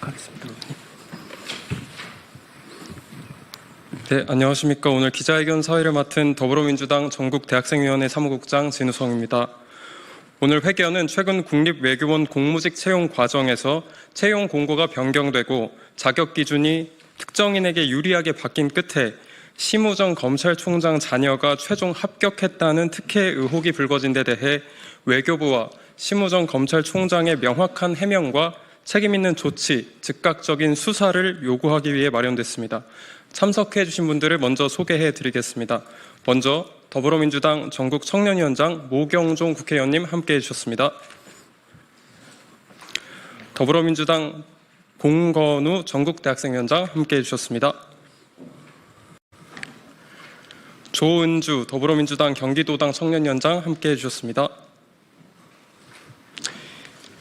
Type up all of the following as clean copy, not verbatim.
시작하겠습니다. 네, 안녕하십니까. 오늘 기자회견 사회를 맡은 더불어민주당 전국대학생위원회 사무국장 진우성입니다. 오늘 회견은 최근 국립외교원 공무직 채용 과정에서 채용 공고가 변경되고 자격 기준이 특정인에게 유리하게 바뀐 끝에 심우정 검찰총장 자녀가 최종 합격했다는 특혜 의혹이 불거진 데 대해 외교부와 심우정 검찰총장의 명확한 해명과 책임 있는 조치, 즉각적인 수사를 요구하기 위해 마련됐습니다. 참석해 주신 분들을 먼저 소개해 드리겠습니다. 먼저 더불어민주당 전국 청년위원장 모경종 국회의원님 함께해 주셨습니다. 더불어민주당 공건우 전국대학생위원장 함께해 주셨습니다. 조은주 더불어민주당 경기도당 청년위원장 함께해 주셨습니다.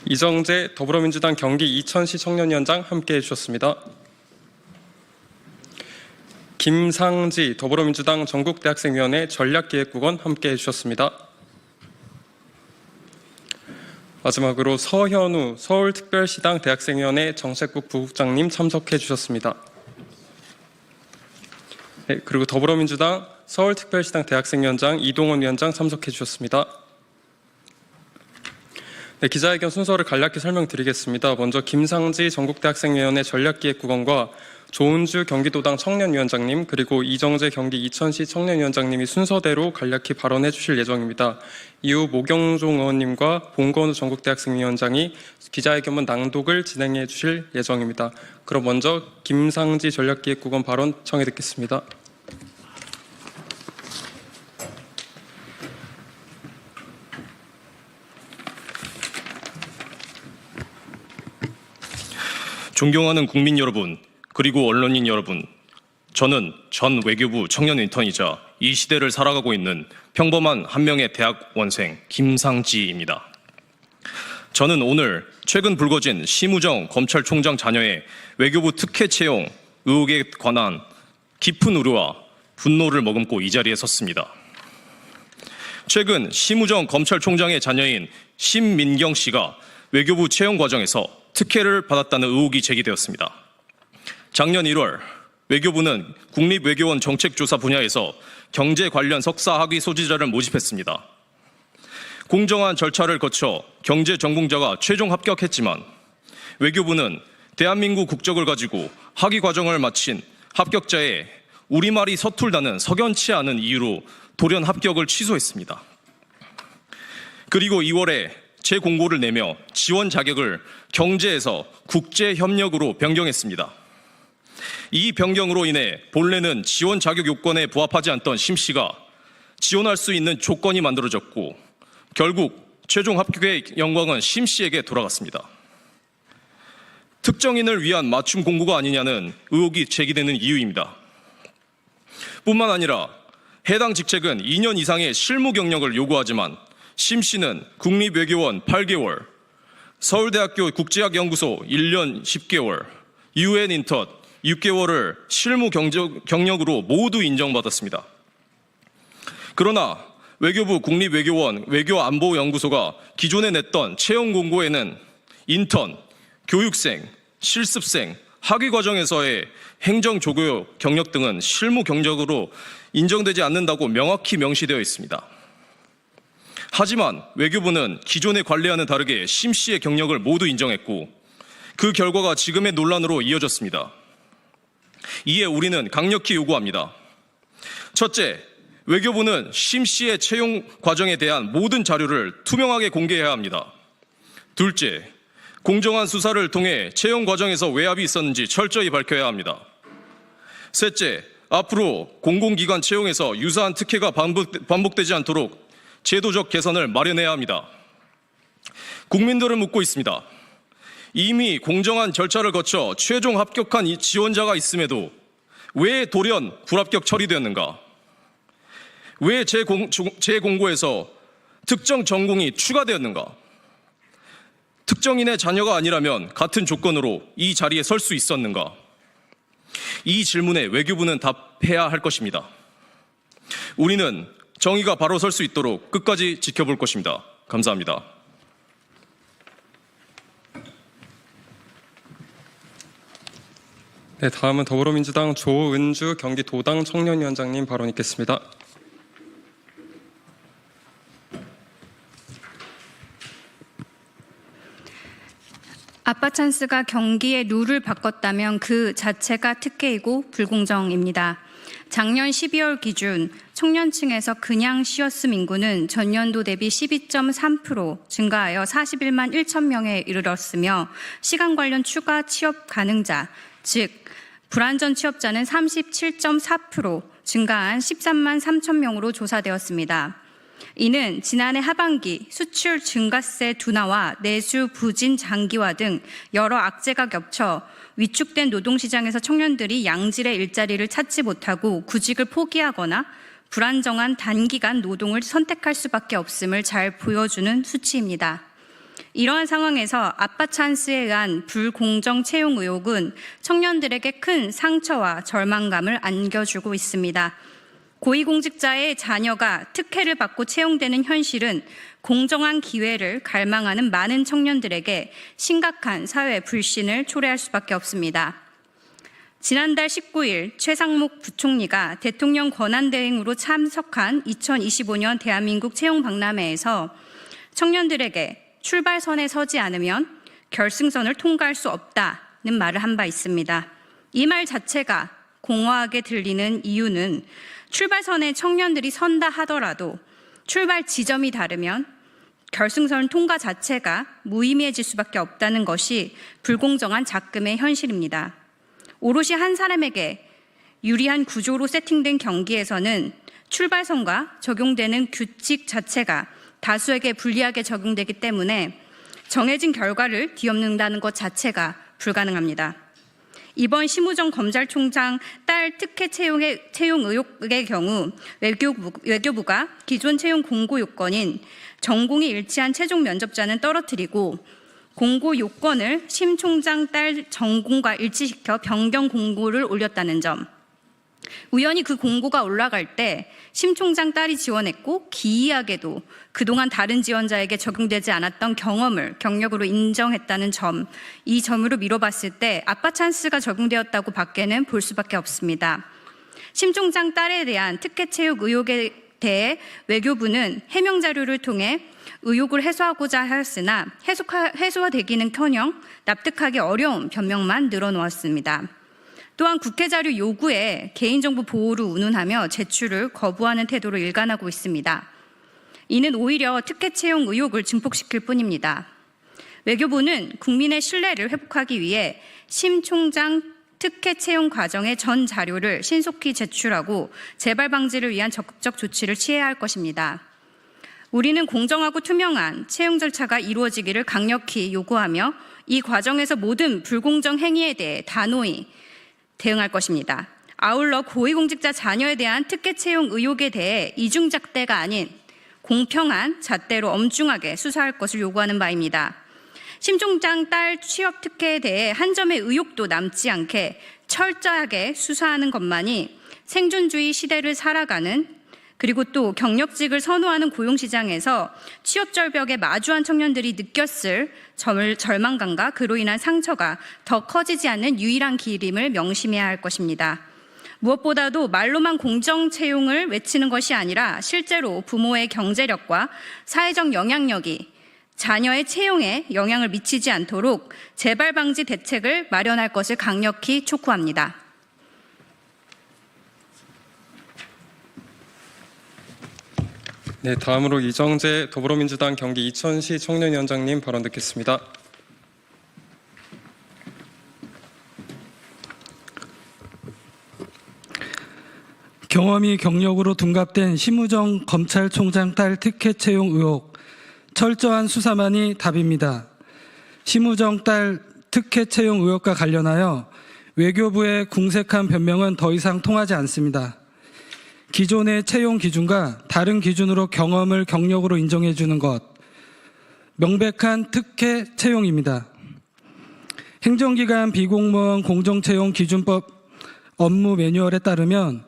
이정재 더불어민주당 경기 이천시 청년위원장 함께해 주셨습니다. 김상지 더불어민주당 전국대학생위원회 전략기획국원 함께해 주셨습니다. 마지막으로 서현우 서울특별시당 대학생위원회 정책국 부국장님 참석해 주셨습니다. 네, 그리고 더불어민주당 서울특별시당 대학생위원장 이동원 위원장 참석해 주셨습니다. 네, 기자회견 순서를 간략히 설명드리겠습니다. 먼저 김상지 전국대학생위원회 전략기획국원과 조은주 경기도당 청년위원장님 그리고 이정재 경기 이천시 청년위원장님이 순서대로 간략히 발언해 주실 예정입니다. 이후 모경종 의원님과 봉건우 전국대학생위원장이 기자회견문 낭독을 진행해 주실 예정입니다. 그럼 먼저 김상지 전략기획국원 발언 청해 듣겠습니다. 존경하는 국민 여러분, 그리고 언론인 여러분, 저는 전 외교부 청년 인턴이자 이 시대를 살아가고 있는 평범한 한 명의 대학원생 김상지입니다. 저는 오늘 최근 불거진 심우정 검찰총장 자녀의 외교부 특혜 채용 의혹에 관한 깊은 우려와 분노를 머금고 이 자리에 섰습니다. 최근 심우정 검찰총장의 자녀인 심민경 씨가 외교부 채용 과정에서 특혜를 받았다는 의혹이 제기되었습니다. 작년 1월 외교부는 국립외교원 정책조사 분야에서 경제 관련 석사 학위 소지자를 모집했습니다. 공정한 절차를 거쳐 경제 전공자가 최종 합격했지만 외교부는 대한민국 국적을 가지고 학위 과정을 마친 합격자의 우리말이 서툴다는 석연치 않은 이유로 돌연 합격을 취소했습니다. 그리고 2월에 재공고를 내며 지원 자격을 경제에서 국제협력으로 변경했습니다. 이 변경으로 인해 본래는 지원 자격 요건에 부합하지 않던 심 씨가 지원할 수 있는 조건이 만들어졌고 결국 최종 합격의 영광은 심 씨에게 돌아갔습니다. 특정인을 위한 맞춤 공고가 아니냐는 의혹이 제기되는 이유입니다. 뿐만 아니라 해당 직책은 2년 이상의 실무 경력을 요구하지만 심 씨는 국립외교원 8개월, 서울대학교 국제학연구소 1년 10개월, UN 인턴 6개월을 실무 경력으로 모두 인정받았습니다. 그러나 외교부 국립외교원 외교안보연구소가 기존에 냈던 채용 공고에는 인턴, 교육생, 실습생, 학위 과정에서의 행정 조교 경력 등은 실무 경력으로 인정되지 않는다고 명확히 명시되어 있습니다. 하지만 외교부는 기존의 관례와는 다르게 심 씨의 경력을 모두 인정했고 그 결과가 지금의 논란으로 이어졌습니다. 이에 우리는 강력히 요구합니다. 첫째, 외교부는 심 씨의 채용 과정에 대한 모든 자료를 투명하게 공개해야 합니다. 둘째, 공정한 수사를 통해 채용 과정에서 외압이 있었는지 철저히 밝혀야 합니다. 셋째, 앞으로 공공기관 채용에서 유사한 특혜가 반복되지 않도록 제도적 개선을 마련해야 합니다. 국민들은 묻고 있습니다. 이미 공정한 절차를 거쳐 최종 합격한 이 지원자가 있음에도 왜 돌연 불합격 처리되었는가? 왜 재공고에서 특정 전공이 추가되었는가? 특정인의 자녀가 아니라면 같은 조건으로 이 자리에 설 수 있었는가? 이 질문에 외교부는 답해야 할 것입니다. 우리는 정의가 바로 설 수 있도록 끝까지 지켜볼 것입니다. 감사합니다. 네, 다음은 더불어민주당 조은주 경기도당 청년위원장님 발언 있겠습니다. 아빠 찬스가 경기의 룰을 바꿨다면 그 자체가 특혜이고 불공정입니다. 작년 12월 기준 청년층에서 그냥 쉬었음 인구는 전년도 대비 12.3% 증가하여 41만 1천 명에 이르렀으며 시간 관련 추가 취업 가능자, 즉 불안전 취업자는 37.4% 증가한 13만 3천 명으로 조사되었습니다. 이는 지난해 하반기 수출 증가세 둔화와 내수 부진 장기화 등 여러 악재가 겹쳐 위축된 노동시장에서 청년들이 양질의 일자리를 찾지 못하고 구직을 포기하거나 불안정한 단기간 노동을 선택할 수밖에 없음을 잘 보여주는 수치입니다. 이러한 상황에서 아빠 찬스에 의한 불공정 채용 의혹은 청년들에게 큰 상처와 절망감을 안겨주고 있습니다. 고위공직자의 자녀가 특혜를 받고 채용되는 현실은 공정한 기회를 갈망하는 많은 청년들에게 심각한 사회 불신을 초래할 수밖에 없습니다. 지난달 19일 최상목 부총리가 대통령 권한대행으로 참석한 2025년 대한민국 채용박람회에서 청년들에게 출발선에 서지 않으면 결승선을 통과할 수 없다는 말을 한 바 있습니다. 이 말 자체가 공허하게 들리는 이유는 출발선에 청년들이 선다 하더라도 출발 지점이 다르면 결승선 통과 자체가 무의미해질 수밖에 없다는 것이 불공정한 작금의 현실입니다. 오롯이 한 사람에게 유리한 구조로 세팅된 경기에서는 출발선과 적용되는 규칙 자체가 다수에게 불리하게 적용되기 때문에 정해진 결과를 뒤엎는다는 것 자체가 불가능합니다. 이번 심우정 검찰총장 딸 특혜 채용 의혹의 경우 외교부가 기존 채용 공고 요건인 전공이 일치한 최종 면접자는 떨어뜨리고 공고 요건을 심 총장 딸 전공과 일치시켜 변경 공고를 올렸다는 점, 우연히 그 공고가 올라갈 때 심 총장 딸이 지원했고 기이하게도 그동안 다른 지원자에게 적용되지 않았던 경력으로 인정했다는 점, 이 점으로 미뤄봤을 때 아빠 찬스가 적용되었다고 밖에는 볼 수밖에 없습니다. 심 총장 딸에 대한 특혜 채용 의혹에 대해 외교부는 해명 자료를 통해 의혹을 해소하고자 하였으나 해소되기는커녕 납득하기 어려운 변명만 늘어놓았습니다. 또한 국회 자료 요구에 개인정보 보호를 운운하며 제출을 거부하는 태도로 일관하고 있습니다. 이는 오히려 특혜 채용 의혹을 증폭시킬 뿐입니다. 외교부는 국민의 신뢰를 회복하기 위해 심 총장 특혜 채용 과정의 전 자료를 신속히 제출하고 재발 방지를 위한 적극적 조치를 취해야 할 것입니다. 우리는 공정하고 투명한 채용 절차가 이루어지기를 강력히 요구하며 이 과정에서 모든 불공정 행위에 대해 단호히 대응할 것입니다. 아울러 고위공직자 자녀에 대한 특혜 채용 의혹에 대해 이중잣대가 아닌 공평한 잣대로 엄중하게 수사할 것을 요구하는 바입니다. 심 총장 딸 취업 특혜에 대해 한 점의 의혹도 남지 않게 철저하게 수사하는 것만이 생존주의 시대를 살아가는, 그리고 또 경력직을 선호하는 고용시장에서 취업 절벽에 마주한 청년들이 느꼈을 절망감과 그로 인한 상처가 더 커지지 않는 유일한 길임을 명심해야 할 것입니다. 무엇보다도 말로만 공정 채용을 외치는 것이 아니라 실제로 부모의 경제력과 사회적 영향력이 자녀의 채용에 영향을 미치지 않도록 재발 방지 대책을 마련할 것을 강력히 촉구합니다. 네, 다음으로 이정재 더불어민주당 경기 이천시 청년위원장님 발언 듣겠습니다. 경험이 경력으로 둔갑된 심우정 검찰총장 딸 특혜 채용 의혹, 철저한 수사만이 답입니다. 심우정 딸 특혜 채용 의혹과 관련하여 외교부의 궁색한 변명은 더 이상 통하지 않습니다. 기존의 채용 기준과 다른 기준으로 경험을 경력으로 인정해 주는 것, 명백한 특혜 채용입니다. 행정기관 비공무원 공정채용 기준법 업무 매뉴얼에 따르면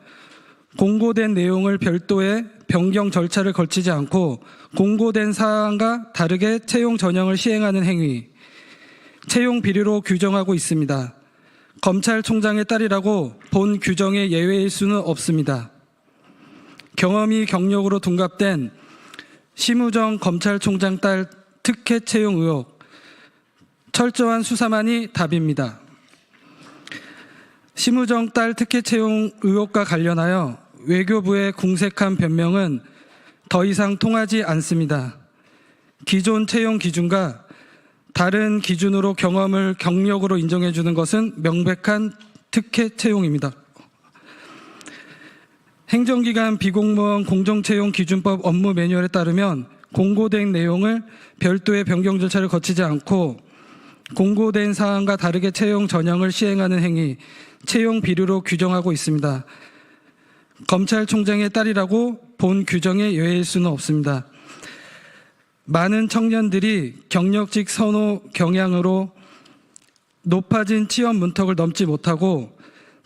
공고된 내용을 별도의 변경 절차를 거치지 않고 공고된 사항과 다르게 채용 전형을 시행하는 행위, 채용 비리로 규정하고 있습니다. 검찰총장의 딸이라고 본 규정의 예외일 수는 없습니다. 경험이 경력으로 둔갑된 심우정 검찰총장 딸 특혜 채용 의혹, 철저한 수사만이 답입니다. 심우정 딸 특혜 채용 의혹과 관련하여 외교부의 궁색한 변명은 더 이상 통하지 않습니다. 기존 채용 기준과 다른 기준으로 경험을 경력으로 인정해 주는 것은 명백한 특혜 채용입니다. 행정기관 비공무원 공정채용 기준법 업무 매뉴얼에 따르면 공고된 내용을 별도의 변경 절차를 거치지 않고 공고된 사항과 다르게 채용 전형을 시행하는 행위, 채용 비리로 규정하고 있습니다. 검찰총장의 딸이라고 본 규정의 예외일 수는 없습니다. 많은 청년들이 경력직 선호 경향으로 높아진 취업 문턱을 넘지 못하고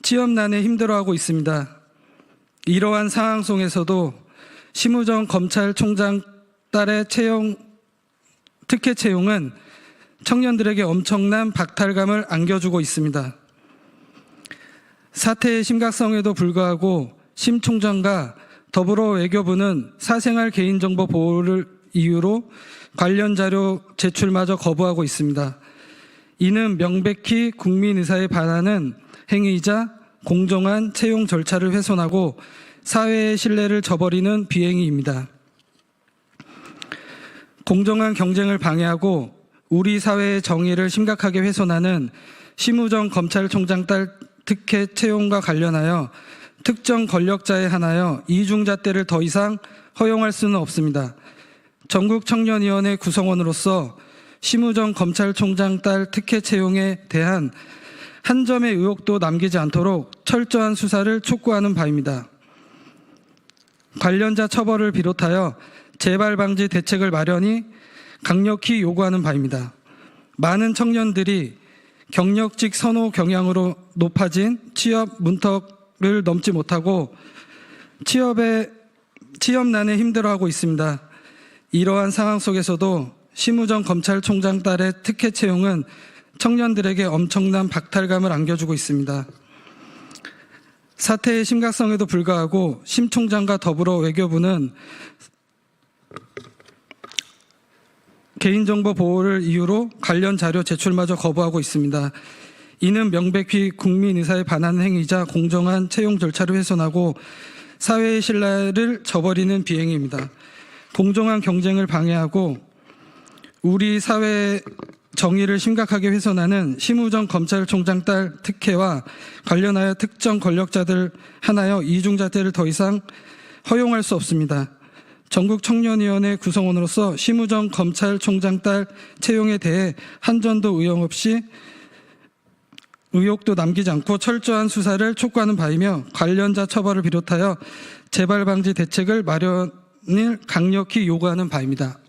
취업난에 힘들어하고 있습니다. 이러한 상황 속에서도 심우정 검찰총장 딸의 특혜 채용은 청년들에게 엄청난 박탈감을 안겨주고 있습니다. 사태의 심각성에도 불구하고 심 총장과 더불어 외교부는 사생활 개인정보 보호를 이유로 관련 자료 제출마저 거부하고 있습니다. 이는 명백히 국민 의사에 반하는 행위이자 공정한 채용 절차를 훼손하고 사회의 신뢰를 저버리는 비행위입니다. 공정한 경쟁을 방해하고 우리 사회의 정의를 심각하게 훼손하는 심우정 검찰총장 딸 특혜 채용과 관련하여 특정 권력자에 한하여 이중잣대를 더 이상 허용할 수는 없습니다. 전국청년위원회 구성원으로서 심우정 검찰총장 딸 특혜 채용에 대한 한 점의 의혹도 남기지 않도록 철저한 수사를 촉구하는 바입니다. 관련자 처벌을 비롯하여 재발 방지 대책을 마련히 강력히 요구하는 바입니다. 많은 청년들이 경력직 선호 경향으로 높아진 취업 문턱을 넘지 못하고 취업난에 힘들어하고 있습니다. 이러한 상황 속에서도 심우정 검찰총장 딸의 특혜 채용은 청년들에게 엄청난 박탈감을 안겨주고 있습니다. 사태의 심각성에도 불구하고 심 총장과 더불어 외교부는 개인정보 보호를 이유로 관련 자료 제출마저 거부하고 있습니다. 이는 명백히 국민 의사에 반하는 행위이자 공정한 채용 절차를 훼손하고 사회의 신뢰를 저버리는 비행위입니다. 공정한 경쟁을 방해하고 우리 사회의 정의를 심각하게 훼손하는 심우정 검찰총장 딸 특혜와 관련하여 특정 권력자들 한하여 이중잣대를 더 이상 허용할 수 없습니다. 전국청년위원회 구성원으로서 심우정 검찰총장 딸 채용에 대해 한전도 의혹도 남기지 않고 철저한 수사를 촉구하는 바이며 관련자 처벌을 비롯하여 재발 방지 대책을 마련을 강력히 요구하는 바입니다.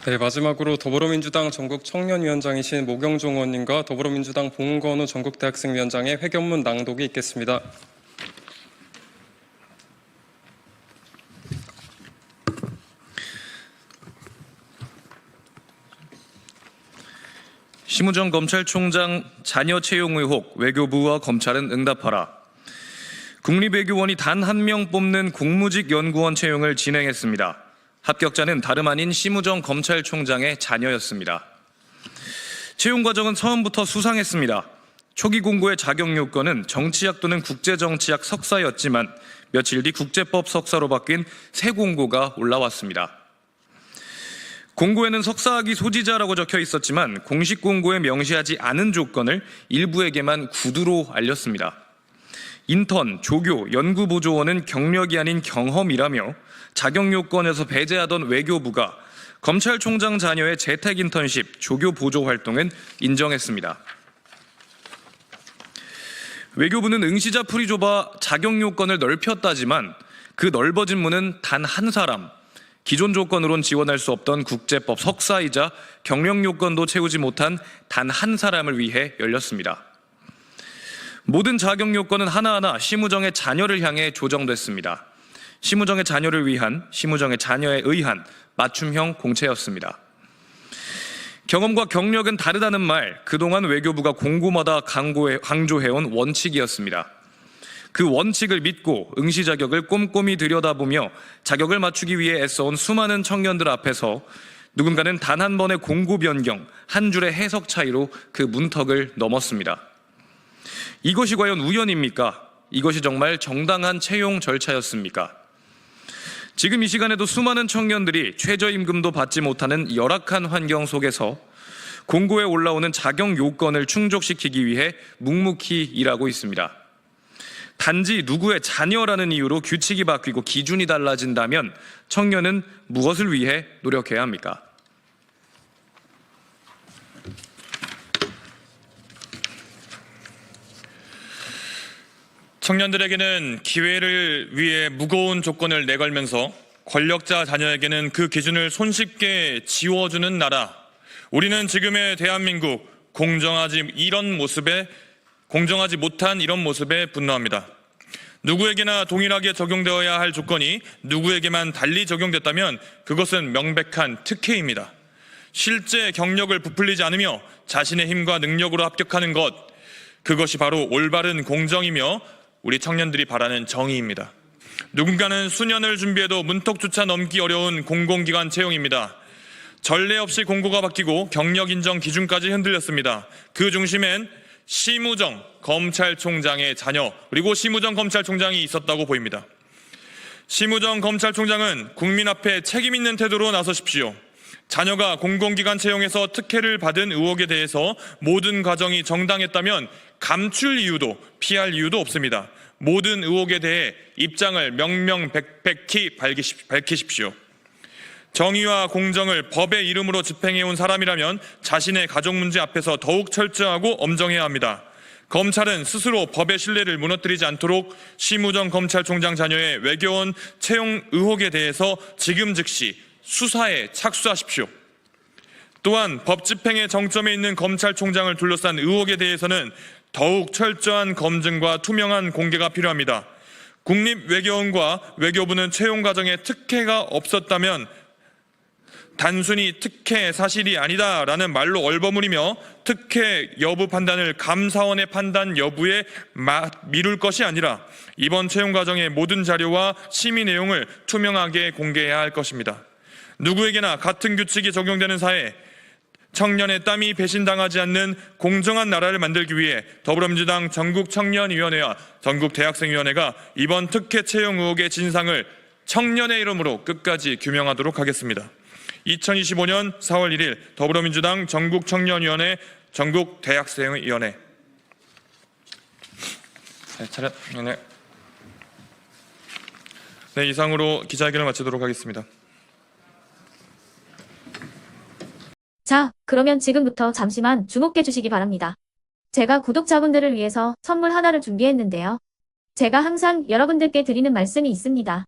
네, 마지막으로 더불어민주당 전국청년위원장이신 모경종 의원님과 더불어민주당 봉건우 전국대학생위원장의 회견문 낭독이 있겠습니다. 심우정 검찰총장 자녀 채용 의혹, 외교부와 검찰은 응답하라. 국립외교원이 단 한 명 뽑는 공무직 연구원 채용을 진행했습니다. 합격자는 다름 아닌 심우정 검찰총장의 자녀였습니다. 채용 과정은 처음부터 수상했습니다. 초기 공고의 자격 요건은 정치학 또는 국제정치학 석사였지만 며칠 뒤 국제법 석사로 바뀐 새 공고가 올라왔습니다. 공고에는 석사학위 소지자라고 적혀 있었지만 공식 공고에 명시하지 않은 조건을 일부에게만 구두로 알렸습니다. 인턴, 조교, 연구보조원은 경력이 아닌 경험이라며 자격 요건에서 배제하던 외교부가 검찰총장 자녀의 재택 인턴십, 조교 보조 활동은 인정했습니다. 외교부는 응시자 풀이 좁아 자격 요건을 넓혔다지만 그 넓어진 문은 단 한 사람, 기존 조건으론 지원할 수 없던 국제법 석사이자 경력 요건도 채우지 못한 단 한 사람을 위해 열렸습니다. 모든 자격 요건은 하나하나 심우정의 자녀를 향해 조정됐습니다. 심우정의 자녀를 위한, 심우정의 자녀에 의한 맞춤형 공채였습니다. 경험과 경력은 다르다는 말, 그동안 외교부가 공고마다 강조해온 원칙이었습니다. 그 원칙을 믿고 응시 자격을 꼼꼼히 들여다보며 자격을 맞추기 위해 애써온 수많은 청년들 앞에서 누군가는 단 한 번의 공고 변경, 한 줄의 해석 차이로 그 문턱을 넘었습니다. 이것이 과연 우연입니까? 이것이 정말 정당한 채용 절차였습니까? 지금 이 시간에도 수많은 청년들이 최저임금도 받지 못하는 열악한 환경 속에서 공고에 올라오는 자격 요건을 충족시키기 위해 묵묵히 일하고 있습니다. 단지 누구의 자녀라는 이유로 규칙이 바뀌고 기준이 달라진다면 청년은 무엇을 위해 노력해야 합니까? 청년들에게는 기회를 위해 무거운 조건을 내걸면서 권력자 자녀에게는 그 기준을 손쉽게 지워주는 나라. 우리는 지금의 대한민국 공정하지 못한 이런 모습에 분노합니다. 누구에게나 동일하게 적용되어야 할 조건이 누구에게만 달리 적용됐다면 그것은 명백한 특혜입니다. 실제 경력을 부풀리지 않으며 자신의 힘과 능력으로 합격하는 것, 그것이 바로 올바른 공정이며 우리 청년들이 바라는 정의입니다. 누군가는 수년을 준비해도 문턱조차 넘기 어려운 공공기관 채용입니다. 전례 없이 공고가 바뀌고 경력 인정 기준까지 흔들렸습니다. 그 중심엔 심우정 검찰총장의 자녀 그리고 심우정 검찰총장이 있었다고 보입니다. 심우정 검찰총장은 국민 앞에 책임 있는 태도로 나서십시오. 자녀가 공공기관 채용에서 특혜를 받은 의혹에 대해서 모든 과정이 정당했다면 감출 이유도 피할 이유도 없습니다. 모든 의혹에 대해 입장을 명명백백히 밝히십시오. 정의와 공정을 법의 이름으로 집행해온 사람이라면 자신의 가족 문제 앞에서 더욱 철저하고 엄정해야 합니다. 검찰은 스스로 법의 신뢰를 무너뜨리지 않도록 심우정 검찰총장 자녀의 외교원 채용 의혹에 대해서 지금 즉시 수사에 착수하십시오. 또한 법 집행의 정점에 있는 검찰총장을 둘러싼 의혹에 대해서는 더욱 철저한 검증과 투명한 공개가 필요합니다. 국립외교원과 외교부는 채용 과정에 특혜가 없었다면 단순히 특혜 사실이 아니다라는 말로 얼버무리며 특혜 여부 판단을 감사원의 판단 여부에 미룰 것이 아니라 이번 채용 과정의 모든 자료와 심의 내용을 투명하게 공개해야 할 것입니다. 누구에게나 같은 규칙이 적용되는 사회, 청년의 땀이 배신당하지 않는 공정한 나라를 만들기 위해 더불어민주당 전국청년위원회와 전국대학생위원회가 이번 특혜 채용 의혹의 진상을 청년의 이름으로 끝까지 규명하도록 하겠습니다. 2025년 4월 1일 더불어민주당 전국청년위원회 전국대학생위원회. 네, 이상으로 기자회견을 마치도록 하겠습니다. 자, 그러면 지금부터 잠시만 주목해 주시기 바랍니다. 제가 구독자분들을 위해서 선물 하나를 준비했는데요. 제가 항상 여러분들께 드리는 말씀이 있습니다.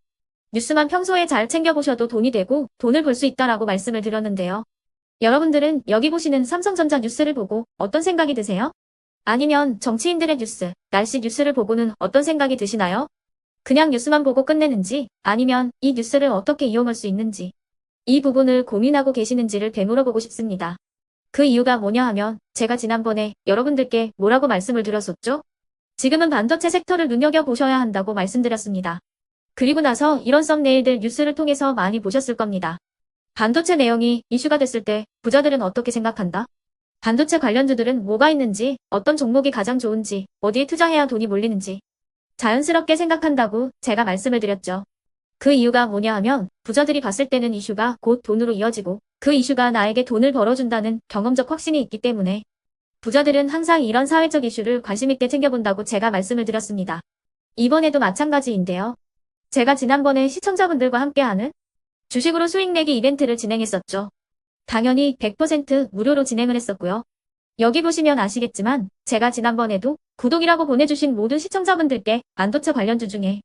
뉴스만 평소에 잘 챙겨보셔도 돈이 되고 돈을 벌 수 있다라고 말씀을 드렸는데요. 여러분들은 여기 보시는 삼성전자 뉴스를 보고 어떤 생각이 드세요? 아니면 정치인들의 뉴스, 날씨 뉴스를 보고는 어떤 생각이 드시나요? 그냥 뉴스만 보고 끝내는지 아니면 이 뉴스를 어떻게 이용할 수 있는지 이 부분을 고민하고 계시는지를 되물어보고 싶습니다. 그 이유가 뭐냐 하면 제가 지난번에 여러분들께 뭐라고 말씀을 드렸었죠? 지금은 반도체 섹터를 눈여겨보셔야 한다고 말씀드렸습니다. 그리고 나서 이런 썸네일들 뉴스를 통해서 많이 보셨을 겁니다. 반도체 내용이 이슈가 됐을 때 부자들은 어떻게 생각한다? 반도체 관련주들은 뭐가 있는지, 어떤 종목이 가장 좋은지, 어디에 투자해야 돈이 몰리는지 자연스럽게 생각한다고 제가 말씀을 드렸죠. 그 이유가 뭐냐 하면 부자들이 봤을 때는 이슈가 곧 돈으로 이어지고 그 이슈가 나에게 돈을 벌어준다는 경험적 확신이 있기 때문에 부자들은 항상 이런 사회적 이슈를 관심 있게 챙겨본다고 제가 말씀을 드렸습니다. 이번에도 마찬가지인데요. 제가 지난번에 시청자분들과 함께하는 주식으로 수익 내기 이벤트를 진행했었죠. 당연히 100% 무료로 진행을 했었고요. 여기 보시면 아시겠지만 제가 지난번에도 구독이라고 보내주신 모든 시청자분들께 반도체 관련주 중에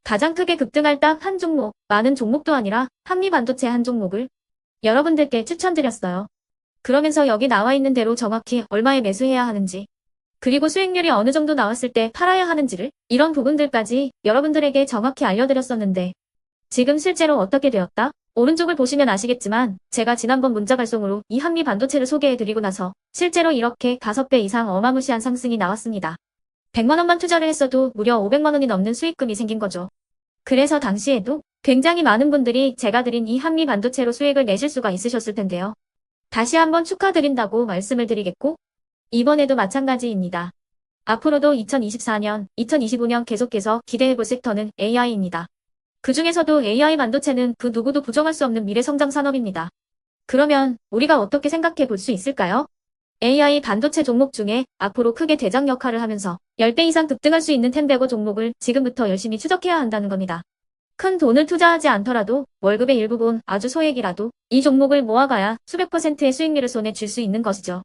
가장 크게 급등할 딱 한 종목, 많은 종목도 아니라 한미반도체 한 종목을 여러분들께 추천드렸어요. 그러면서 여기 나와 있는 대로 정확히 얼마에 매수해야 하는지, 그리고 수익률이 어느 정도 나왔을 때 팔아야 하는지를 이런 부분들까지 여러분들에게 정확히 알려드렸었는데 지금 실제로 어떻게 되었다? 오른쪽을 보시면 아시겠지만 제가 지난번 문자 발송으로 이 한미 반도체를 소개해드리고 나서 실제로 이렇게 5배 이상 어마무시한 상승이 나왔습니다. 100만 원만 투자를 했어도 무려 500만 원이 넘는 수익금이 생긴 거죠. 그래서 당시에도 굉장히 많은 분들이 제가 드린 이 한미 반도체로 수익을 내실 수가 있으셨을 텐데요. 다시 한번 축하드린다고 말씀을 드리겠고 이번에도 마찬가지입니다. 앞으로도 2024년, 2025년 계속해서 기대해볼 섹터는 AI입니다. 그 중에서도 AI 반도체는 그 누구도 부정할 수 없는 미래 성장 산업입니다. 그러면 우리가 어떻게 생각해 볼 수 있을까요? AI 반도체 종목 중에 앞으로 크게 대장 역할을 하면서 10배 이상 급등할 수 있는 텐베고 종목을 지금부터 열심히 추적해야 한다는 겁니다. 큰 돈을 투자하지 않더라도 월급의 일부분 아주 소액이라도 이 종목을 모아가야 수백 %의 수익률을 손에 쥘 수 있는 것이죠.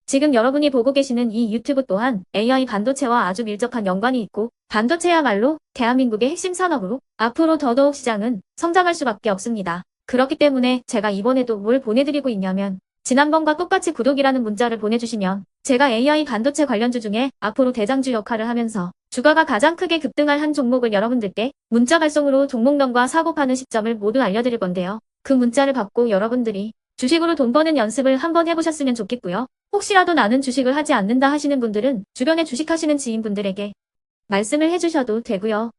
지금 여러분이 보고 계시는 이 유튜브 또한 AI 반도체와 아주 밀접한 연관이 있고 반도체야말로 대한민국의 핵심 산업으로 앞으로 더더욱 시장은 성장할 수밖에 없습니다. 그렇기 때문에 제가 이번에도 뭘 보내드리고 있냐면 지난번과 똑같이 구독이라는 문자를 보내주시면 제가 AI 반도체 관련주 중에 앞으로 대장주 역할을 하면서 주가가 가장 크게 급등할 한 종목을 여러분들께 문자 발송으로 종목명과 사고 파는 시점을 모두 알려드릴 건데요. 그 문자를 받고 여러분들이 주식으로 돈 버는 연습을 한번 해보셨으면 좋겠고요. 혹시라도 나는 주식을 하지 않는다 하시는 분들은 주변에 주식하시는 지인분들에게 말씀을 해주셔도 되고요.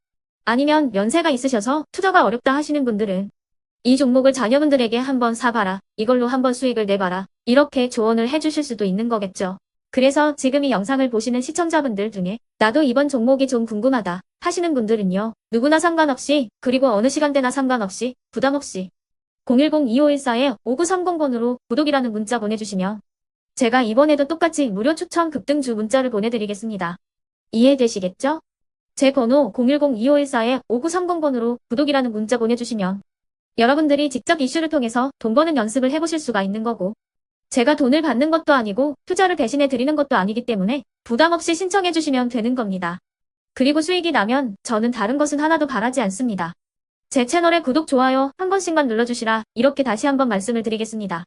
아니면 연세가 있으셔서 투자가 어렵다 하시는 분들은 이 종목을 자녀분들에게 한번 사봐라. 이걸로 한번 수익을 내봐라. 이렇게 조언을 해주실 수도 있는 거겠죠. 그래서 지금 이 영상을 보시는 시청자분들 중에 나도 이번 종목이 좀 궁금하다 하시는 분들은요. 누구나 상관없이 그리고 어느 시간대나 상관없이 부담없이 010-2514-5930번으로 구독이라는 문자 보내주시면 제가 이번에도 똑같이 무료 추천 급등주 문자를 보내드리겠습니다. 이해되시겠죠? 제 번호 010-2514-5930번으로 구독이라는 문자 보내주시면 여러분들이 직접 이슈를 통해서 돈 버는 연습을 해보실 수가 있는 거고 제가 돈을 받는 것도 아니고 투자를 대신해 드리는 것도 아니기 때문에 부담 없이 신청해 주시면 되는 겁니다. 그리고 수익이 나면 저는 다른 것은 하나도 바라지 않습니다. 제 채널에 구독, 좋아요 한 번씩만 눌러주시라 이렇게 다시 한번 말씀을 드리겠습니다.